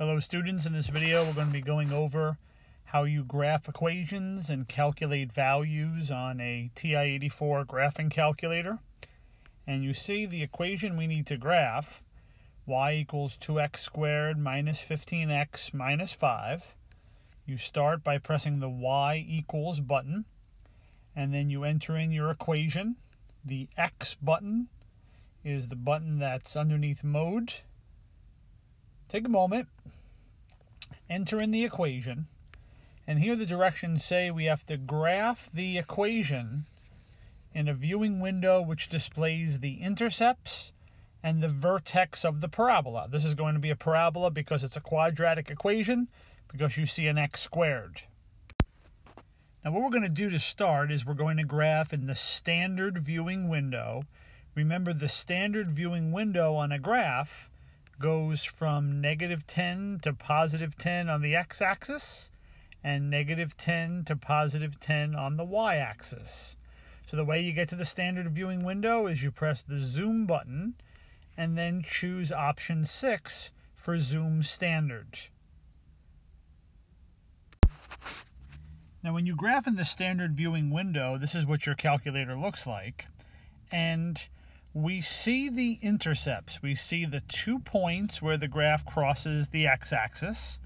Hello students, in this video we're going to be going over how you graph equations and calculate values on a TI-84 graphing calculator. And you see the equation we need to graph, y equals 2x squared minus 15x minus 5. You start by pressing the y equals button, and then you enter in your equation. The x button is the button that's underneath mode. Take a moment, enter in the equation, and here the directions say we have to graph the equation in a viewing window which displays the intercepts and the vertex of the parabola. This is going to be a parabola because it's a quadratic equation, because you see an x squared. Now what we're going to do to start is we're going to graph in the standard viewing window. Remember, the standard viewing window on a graph goes from -10 to +10 on the x-axis and -10 to +10 on the y-axis. So the way you get to the standard viewing window is you press the zoom button and then choose option 6 for zoom standard. Now when you graph in the standard viewing window, this is what your calculator looks like. And we see the intercepts. We see the 2 points where the graph crosses the x-axis.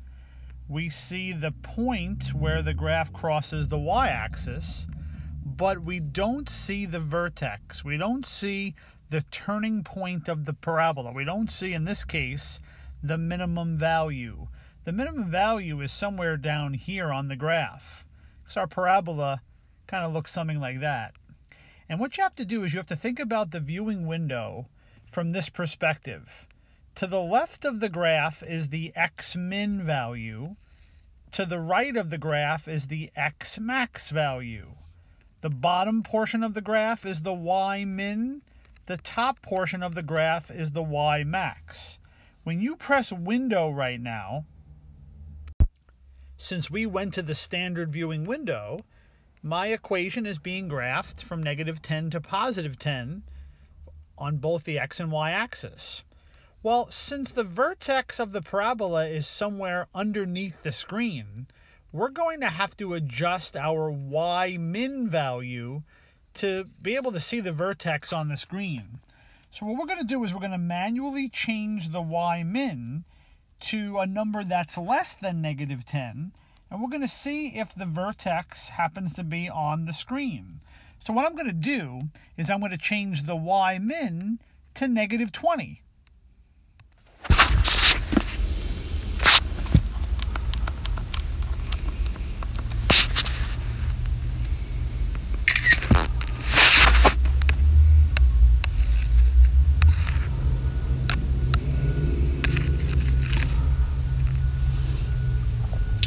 We see the point where the graph crosses the y-axis, but we don't see the vertex. We don't see the turning point of the parabola. We don't see, in this case, the minimum value. The minimum value is somewhere down here on the graph. So our parabola kind of looks something like that. And what you have to do is you have to think about the viewing window from this perspective. To the left of the graph is the x-min value. To the right of the graph is the x-max value. The bottom portion of the graph is the y-min. The top portion of the graph is the y-max. When you press window right now, since we went to the standard viewing window, my equation is being graphed from -10 to +10 on both the x and y axis. Well, since the vertex of the parabola is somewhere underneath the screen, we're going to have to adjust our y-min value to be able to see the vertex on the screen. So what we're going to do is we're going to manually change the y-min to a number that's less than -10, and we're going to see if the vertex happens to be on the screen. So what I'm going to do is I'm going to change the y-min to -20.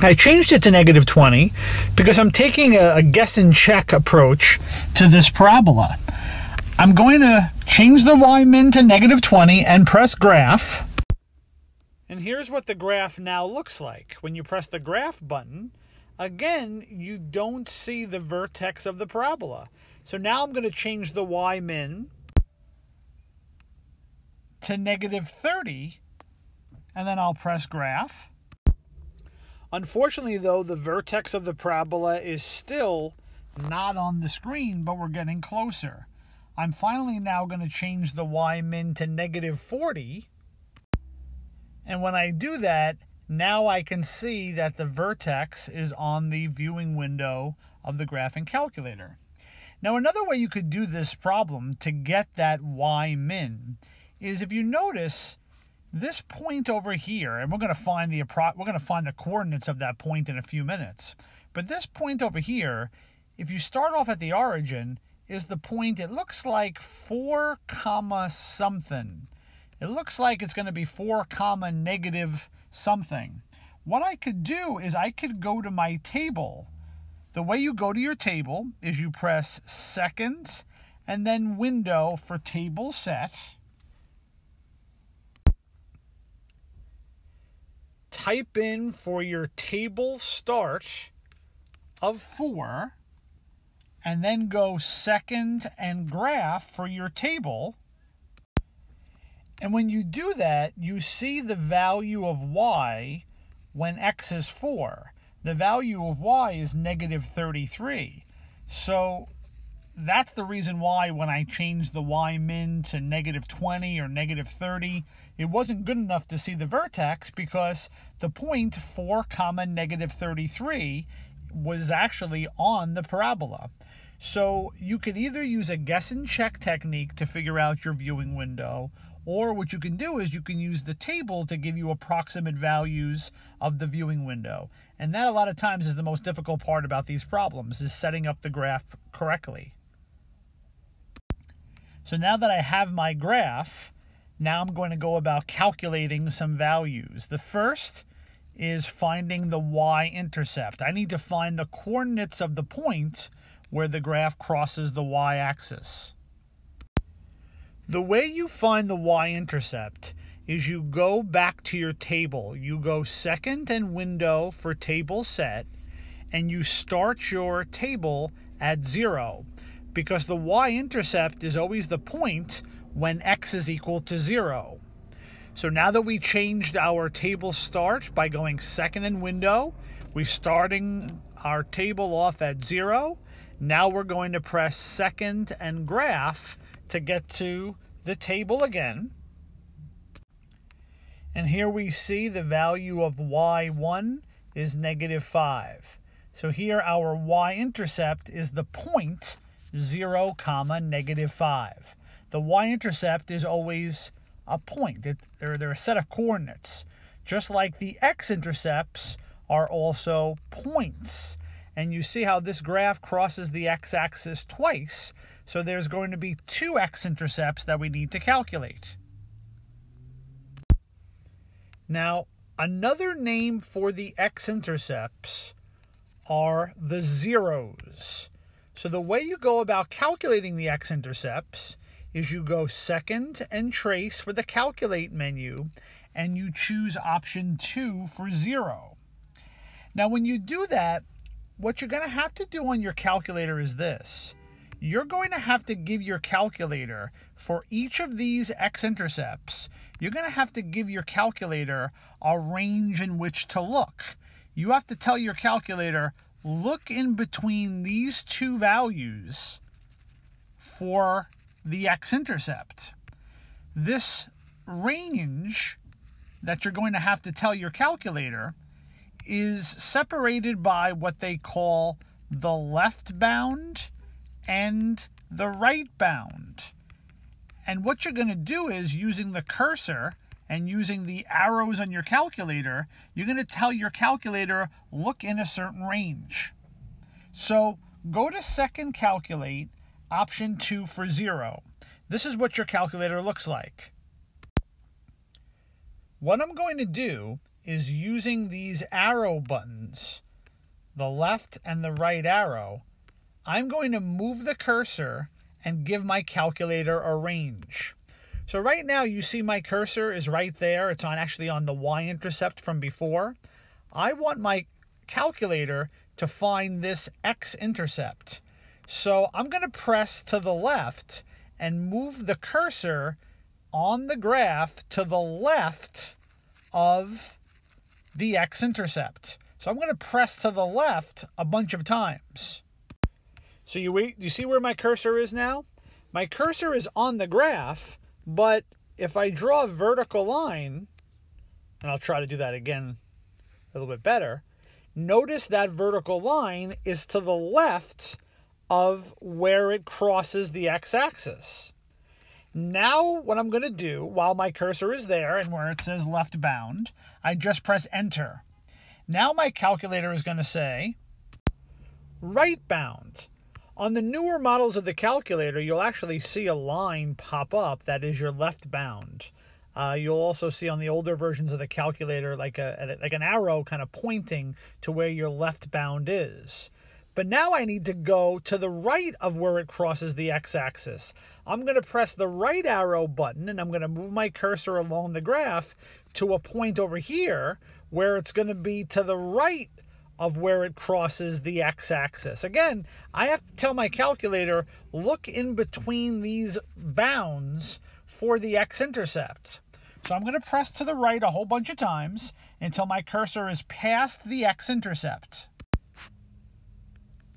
I changed it to -20 because I'm taking a guess and check approach to this parabola. I'm going to change the y-min to -20 and press graph. And here's what the graph now looks like. When you press the graph button, again, you don't see the vertex of the parabola. So now I'm going to change the y-min to -30, and then I'll press graph. Unfortunately, though, the vertex of the parabola is still not on the screen, but we're getting closer. I'm finally now going to change the y-min to -40. And when I do that, now I can see that the vertex is on the viewing window of the graphing calculator. Now, another way you could do this problem to get that y-min is, if you notice, this point over here, and we're going to find the coordinates of that point in a few minutes. But this point over here, if you start off at the origin, is the point, it looks like 4, something. It looks like it's going to be 4, negative something. What I could do is I could go to my table. The way you go to your table is you press second and then window for table set. Type in for your table start of 4, and then go second and graph for your table. And when you do that, you see the value of y when x is 4. The value of y is negative 33. So that's the reason why when I changed the y min to negative 20 or negative 30, it wasn't good enough to see the vertex, because the point 4 comma negative 33 was actually on the parabola. So you can either use a guess and check technique to figure out your viewing window, or what you can do is you can use the table to give you approximate values of the viewing window. And that a lot of times is the most difficult part about these problems, is setting up the graph correctly. So now that I have my graph, now I'm going to go about calculating some values. The first is finding the y-intercept. I need to find the coordinates of the point where the graph crosses the y-axis. The way you find the y-intercept is you go back to your table. You go second and window for table set, and you start your table at 0, because the y-intercept is always the point when x is equal to 0. So now that we changed our table start by going second and window, we're starting our table off at 0. Now we're going to press second and graph to get to the table again. And here we see the value of y1 is negative 5. So here our y-intercept is the point 0 comma negative 5. The y-intercept is always a point. They're a set of coordinates. Just like the x-intercepts are also points. And you see how this graph crosses the x-axis twice. So there's going to be 2 x-intercepts that we need to calculate. Now, another name for the x-intercepts are the zeros. So the way you go about calculating the x-intercepts is you go second and trace for the calculate menu, and you choose option 2 for 0. Now when you do that, what you're going to have to do on your calculator is this. You're going to have to give your calculator, for each of these x-intercepts, you're going to have to give your calculator a range in which to look. You have to tell your calculator, look in between these two values for the x-intercept. This range that you're going to have to tell your calculator is separated by what they call the left bound and the right bound. And what you're going to do is, using the cursor and using the arrows on your calculator, you're going to tell your calculator, look in a certain range. So go to second calculate, option 2 for 0. This is what your calculator looks like. What I'm going to do is, using these arrow buttons, the left and the right arrow, I'm going to move the cursor and give my calculator a range. So right now you see my cursor is right there. It's actually on the y-intercept from before. I want my calculator to find this x-intercept. So I'm going to press to the left and move the cursor on the graph to the left of the x-intercept. So I'm going to press to the left a bunch of times. So you see where my cursor is now? My cursor is on the graph, but if I draw a vertical line, and I'll try to do that again a little bit better, notice that vertical line is to the left of where it crosses the x-axis. Now what I'm going to do, while my cursor is there and where it says left bound, I just press enter. Now my calculator is going to say right bound. On the newer models of the calculator, you'll actually see a line pop up that is your left bound. You'll also see on the older versions of the calculator like an arrow kind of pointing to where your left bound is. But now I need to go to the right of where it crosses the x-axis. I'm going to press the right arrow button, and I'm going to move my cursor along the graph to a point over here where it's going to be to the right of where it crosses the x-axis. Again, I have to tell my calculator, look in between these bounds for the x-intercept. So I'm going to press to the right a whole bunch of times until my cursor is past the x-intercept.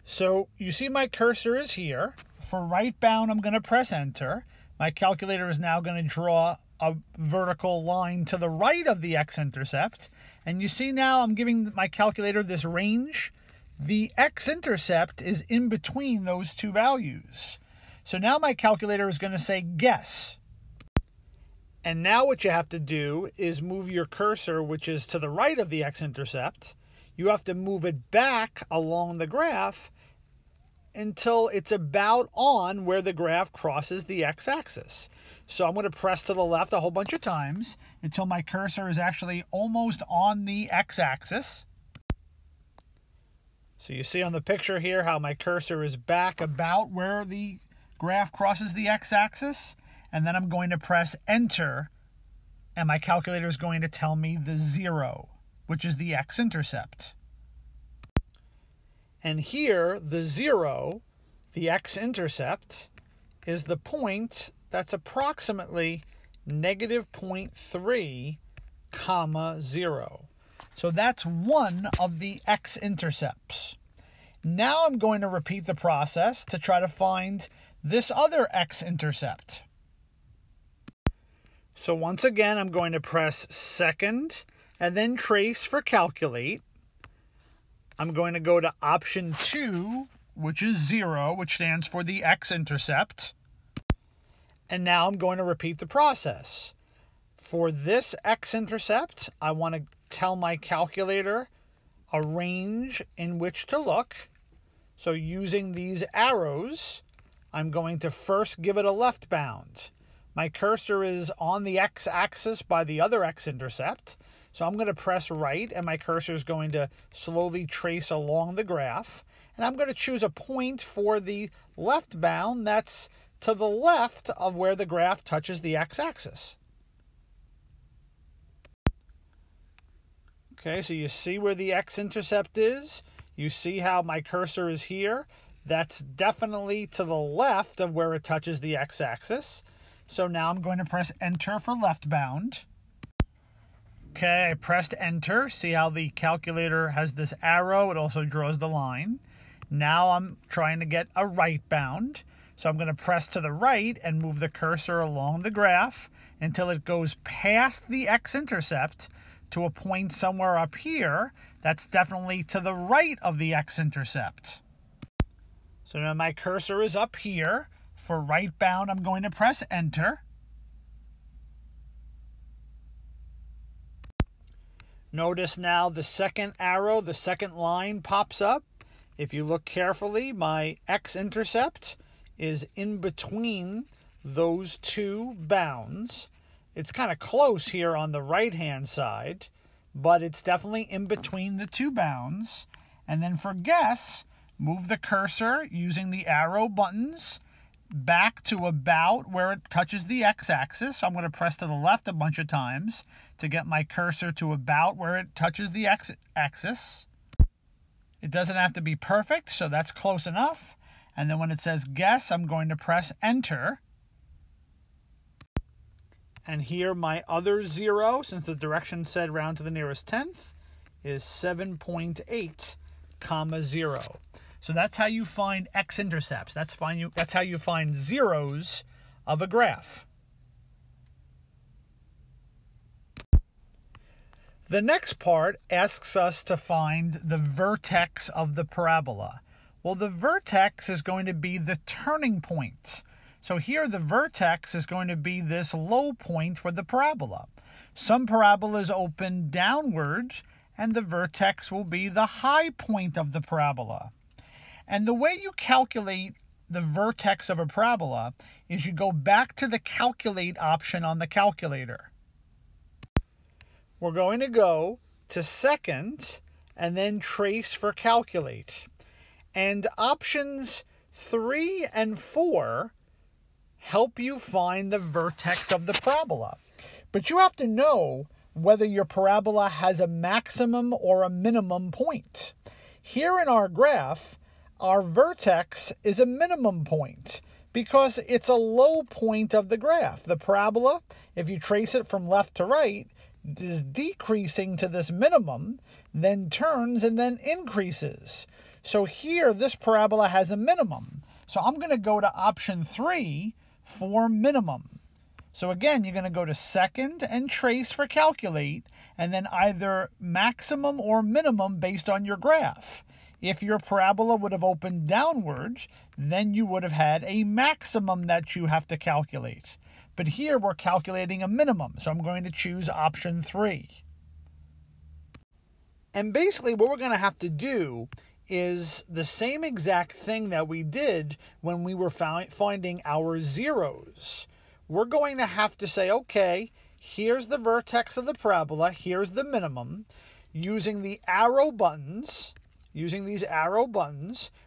So you see my cursor is here. For right bound, I'm going to press enter. My calculator is now going to draw a vertical line to the right of the x-intercept. And you see now I'm giving my calculator this range. The x-intercept is in between those two values. So now my calculator is going to say guess. And now what you have to do is move your cursor, which is to the right of the x-intercept. You have to move it back along the graph until it's about on where the graph crosses the x-axis. So I'm going to press to the left a whole bunch of times until my cursor is actually almost on the x-axis. So you see on the picture here how my cursor is back about where the graph crosses the x-axis. And then I'm going to press enter, and my calculator is going to tell me the 0, which is the x-intercept. And here, the 0, the x-intercept, is the point that's approximately -0.3, 0. So that's one of the x-intercepts. Now I'm going to repeat the process to try to find this other x-intercept. So once again, I'm going to press second and then trace for calculate. I'm going to go to option 2, which is 0, which stands for the x-intercept. And now I'm going to repeat the process. For this x-intercept, I want to tell my calculator a range in which to look. So using these arrows, I'm going to first give it a left bound. My cursor is on the x-axis by the other x-intercept. So I'm going to press right, and my cursor is going to slowly trace along the graph. And I'm going to choose a point for the left bound that's to the left of where the graph touches the x-axis. Okay, so you see where the x-intercept is. You see how my cursor is here. That's definitely to the left of where it touches the x-axis. So now I'm going to press enter for left bound. Okay, I pressed enter. See how the calculator has this arrow? It also draws the line. Now I'm trying to get a right bound. So I'm going to press to the right and move the cursor along the graph until it goes past the x-intercept to a point somewhere up here that's definitely to the right of the x-intercept. So now my cursor is up here. For right bound, I'm going to press enter. Notice now the second arrow, the second line pops up. If you look carefully, my x-intercept is in between those two bounds. It's kind of close here on the right-hand side, but it's definitely in between the two bounds. And then for guess, move the cursor using the arrow buttons back to about where it touches the x-axis. So I'm going to press to the left a bunch of times to get my cursor to about where it touches the x-axis. It doesn't have to be perfect, so that's close enough. And then when it says guess, I'm going to press enter. And here my other 0, since the direction said round to the nearest tenth, is 7.8, 0. So that's how you find x-intercepts. That's how you find zeros of a graph. The next part asks us to find the vertex of the parabola. Well, the vertex is going to be the turning point. So here the vertex is going to be this low point for the parabola. Some parabolas open downward, and the vertex will be the high point of the parabola. And the way you calculate the vertex of a parabola is you go back to the calculate option on the calculator. We're going to go to second and then trace for calculate. And options 3 and 4 help you find the vertex of the parabola. But you have to know whether your parabola has a maximum or a minimum point. Here in our graph, our vertex is a minimum point Because it's a low point of the graph. The parabola, if you trace it from left to right, is decreasing to this minimum, then turns and then increases. So here, this parabola has a minimum. So I'm going to go to option 3 for minimum. So again, you're going to go to second and trace for calculate, and then either maximum or minimum based on your graph. If your parabola would have opened downwards, then you would have had a maximum that you have to calculate. But here we're calculating a minimum, so I'm going to choose option 3. And basically what we're going to have to do is the same exact thing that we did when we were finding our zeros. We're going to have to say, okay, here's the vertex of the parabola, here's the minimum. Using the arrow buttons,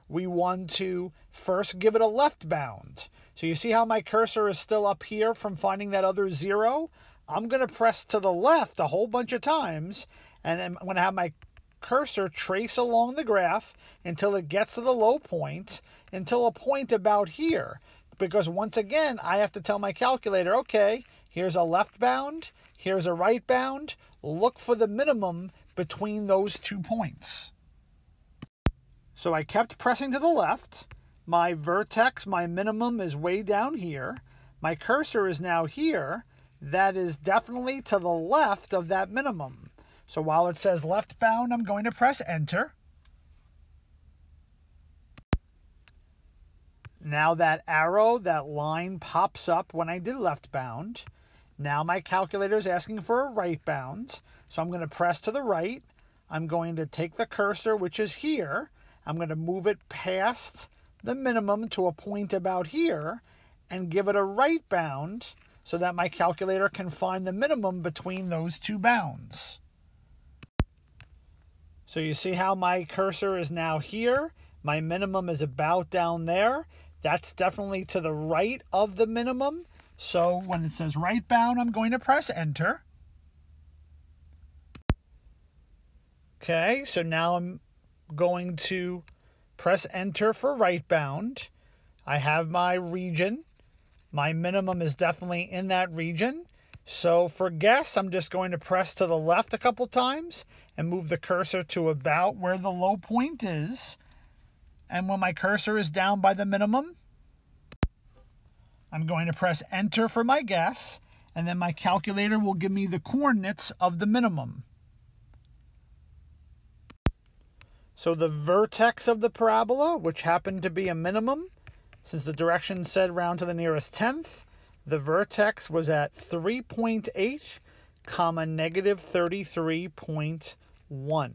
we want to first give it a left bound. So you see how my cursor is still up here from finding that other 0? I'm going to press to the left a whole bunch of times, and I'm going to have my cursor trace along the graph until it gets to the low point, until a point about here. Because once again, I have to tell my calculator, okay, here's a left bound, here's a right bound. Look for the minimum between those 2 points. So I kept pressing to the left. My vertex, my minimum is way down here. My cursor is now here. That is definitely to the left of that minimum. So while it says left bound, I'm going to press enter. Now that arrow, that line pops up when I did left bound. Now my calculator is asking for a right bound. So I'm going to press to the right. I'm going to take the cursor, which is here. I'm going to move it past the minimum to a point about here and give it a right bound so that my calculator can find the minimum between those 2 bounds. So you see how my cursor is now here. My minimum is about down there. That's definitely to the right of the minimum. So when it says right bound, I'm going to press enter. Okay, so now I'm going to press enter for right bound. I have my region. My minimum is definitely in that region. So for guess, I'm just going to press to the left a couple times and move the cursor to about where the low point is. And when my cursor is down by the minimum, I'm going to press enter for my guess, and then my calculator will give me the coordinates of the minimum. So the vertex of the parabola, which happened to be a minimum, since the direction said round to the nearest tenth, the vertex was at 3.8, comma, negative 33.1.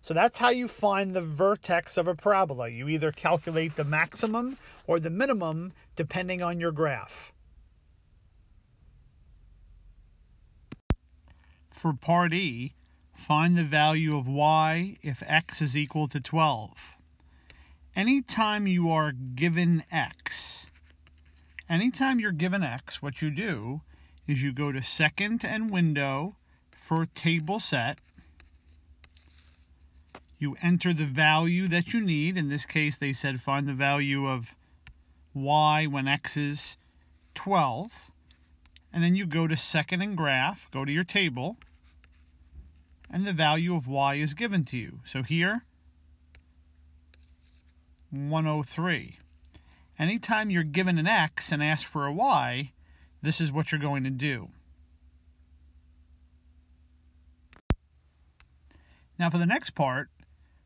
So that's how you find the vertex of a parabola. You either calculate the maximum or the minimum depending on your graph. For part E, find the value of y if x is equal to 12. Anytime you're given x, what you do is you go to second and window for table set. You enter the value that you need. In this case, they said find the value of y when x is 12. And then you go to second and graph, go to your table, and the value of y is given to you. So here, 103. Anytime you're given an x and asked for a y, this is what you're going to do. Now for the next part,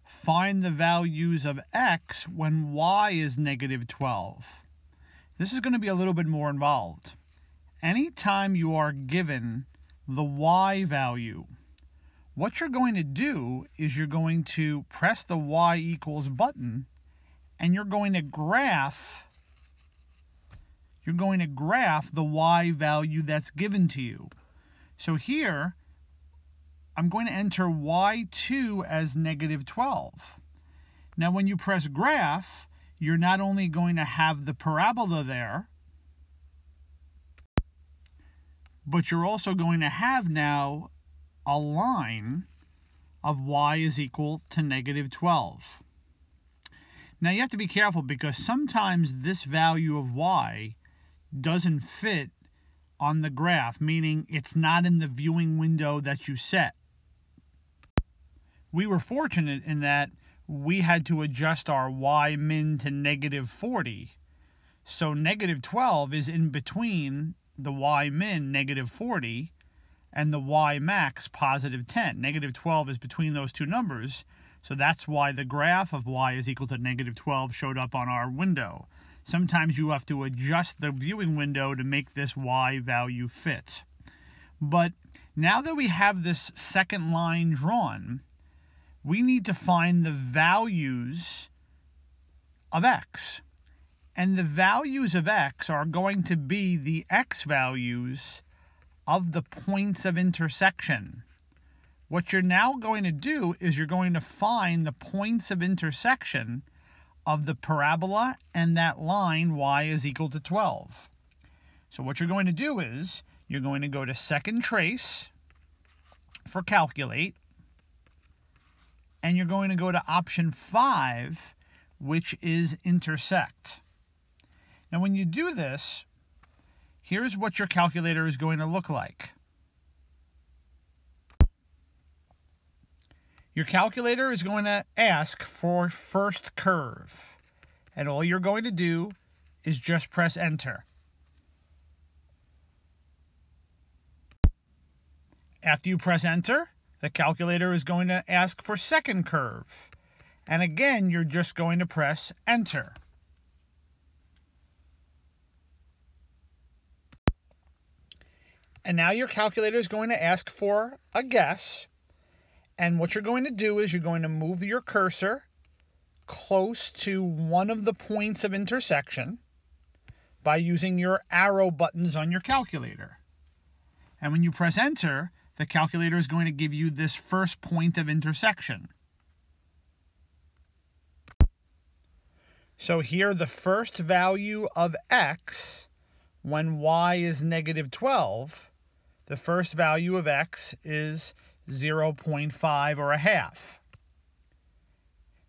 find the values of x when y is negative 12. This is going to be a little bit more involved. Anytime you are given the y value, what you're going to do is you're going to press the y equals button, and you're going to graph the y value that's given to you. So here, I'm going to enter y2 as negative 12. Now when you press graph, you're not only going to have the parabola there, but you're also going to have now a line of y is equal to negative 12. Now you have to be careful because sometimes this value of y doesn't fit on the graph, meaning it's not in the viewing window that you set. We were fortunate in that we had to adjust our y min to -40. So -12 is in between the y min -40 and the y max +10. -12 is between those two numbers. So that's why the graph of y is equal to -12 showed up on our window. Sometimes you have to adjust the viewing window to make this y value fit. But now that we have this second line drawn, we need to find the values of x. And the values of x are going to be the x values of the points of intersection. What you're now going to do is you're going to find the points of intersection of the parabola and that line y is equal to 12. So what you're going to do is you're going to go to second trace for calculate, and you're going to go to option 5, which is intersect. Now when you do this, here's what your calculator is going to look like. Your calculator is going to ask for first curve, and all you're going to do is just press enter. After you press enter, the calculator is going to ask for second curve, and again you're just going to press enter. And now your calculator is going to ask for a guess. And what you're going to do is you're going to move your cursor close to one of the points of intersection by using your arrow buttons on your calculator. And when you press enter, the calculator is going to give you this first point of intersection. So here the first value of x when y is -12, the first value of x is 0.5 or a half.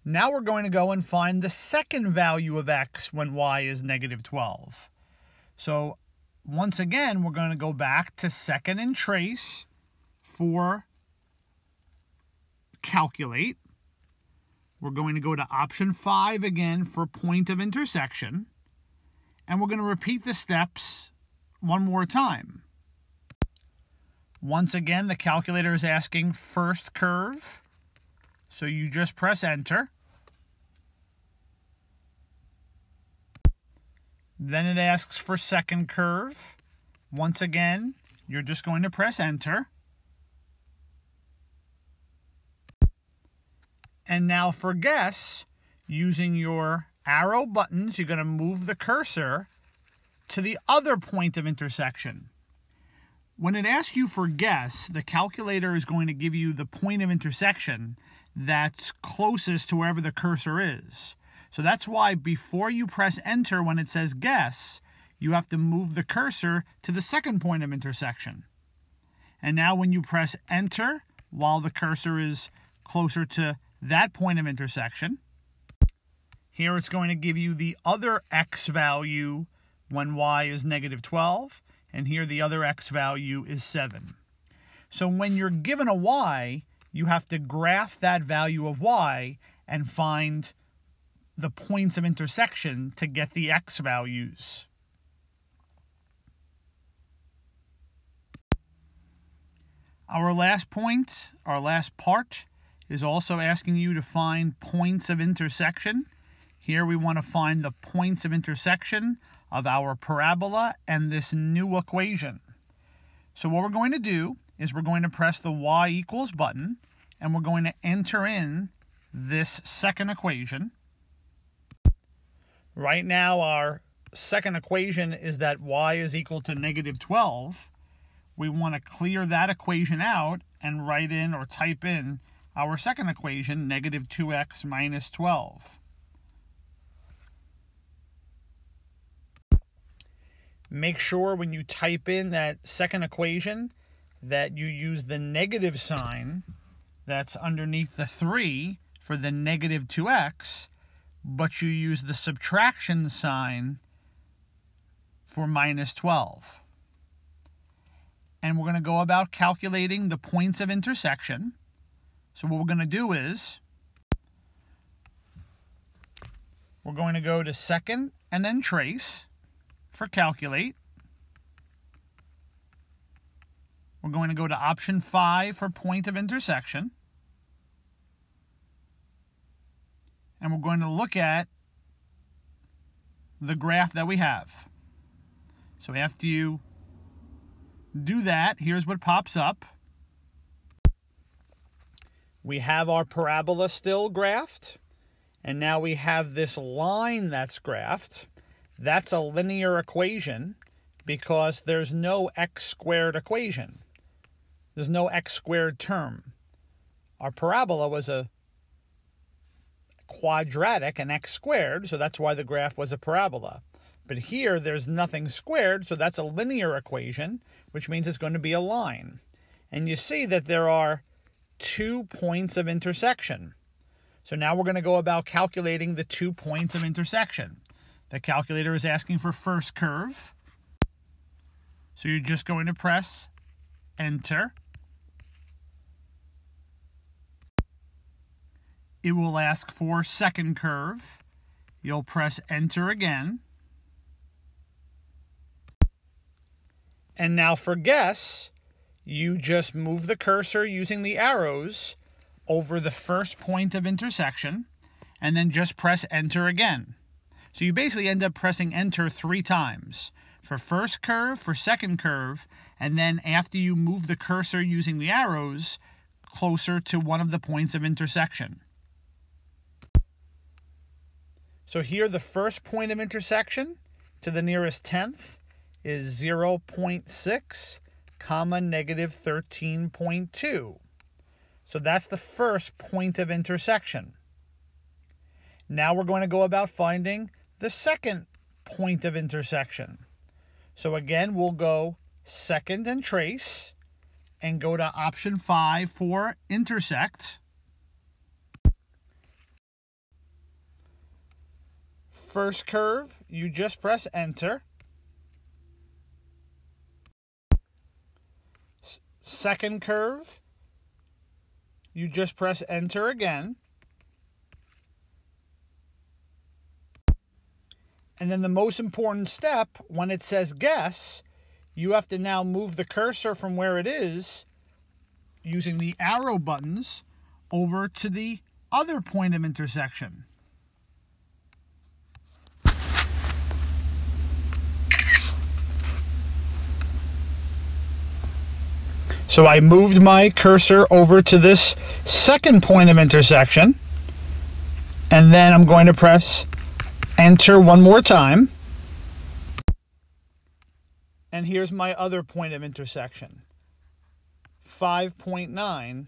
Now we're going to go and find the second value of x when y is -12. So once again, we're going to go back to second and trace for calculate. We're going to go to option 5 again for point of intersection. And we're going to repeat the steps one more time. Once again, the calculator is asking first curve. So you just press enter. Then it asks for second curve. Once again, you're just going to press enter. And now for guess, using your arrow buttons, you're going to move the cursor to the other point of intersection. When it asks you for guess, the calculator is going to give you the point of intersection that's closest to wherever the cursor is. So that's why before you press enter when it says guess, you have to move the cursor to the second point of intersection. And now when you press enter, while the cursor is closer to that point of intersection, here it's going to give you the other x value when y is -12, and here the other x value is 7. So when you're given a y, you have to graph that value of y and find the points of intersection to get the x values. Our last point, our last part, is also asking you to find points of intersection. Here we want to find the points of intersection of our parabola and this new equation. So what we're going to do is we're going to press the y equals button, and we're going to enter in this second equation. Right now our second equation is that y is equal to -12. We want to clear that equation out and write in or type in our second equation, -2x minus 12. Make sure when you type in that second equation that you use the negative sign that's underneath the 3 for the -2x, but you use the subtraction sign for minus 12. And we're going to go about calculating the points of intersection. So what we're going to do is we're going to go to second and then trace for calculate. We're going to go to option 5 for point of intersection. And we're going to look at the graph that we have. So after you do that, here's what pops up. We have our parabola still graphed, and now we have this line that's graphed. That's a linear equation because there's no x squared equation. There's no x squared term. Our parabola was a quadratic, an x squared, so that's why the graph was a parabola. But here, there's nothing squared, so that's a linear equation, which means it's going to be a line. And you see that there are 2 points of intersection. So now we're going to go about calculating the 2 points of intersection. The calculator is asking for first curve. So you're just going to press enter. It will ask for second curve. You'll press enter again. And now for guess, you just move the cursor using the arrows over the first point of intersection and then just press enter again. So you basically end up pressing enter 3 times. For first curve, for second curve, and then after you move the cursor using the arrows closer to one of the points of intersection. So here the first point of intersection to the nearest tenth is 0.6, comma, negative 13.2. So that's the first point of intersection. Now we're going to go about finding the second point of intersection. So again, we'll go second and trace and go to option 5 for intersect. First curve, you just press enter. Second curve, you just press enter again. And then the most important step, when it says guess, you have to now move the cursor from where it is, using the arrow buttons, over to the other point of intersection. So I moved my cursor over to this second point of intersection, and then I'm going to press enter one more time. And here's my other point of intersection, 5.9,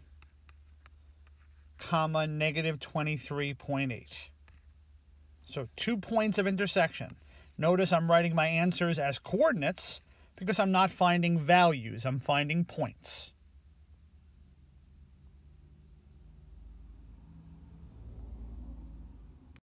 comma, negative 23.8. So 2 points of intersection. Notice I'm writing my answers as coordinates because I'm not finding values, I'm finding points.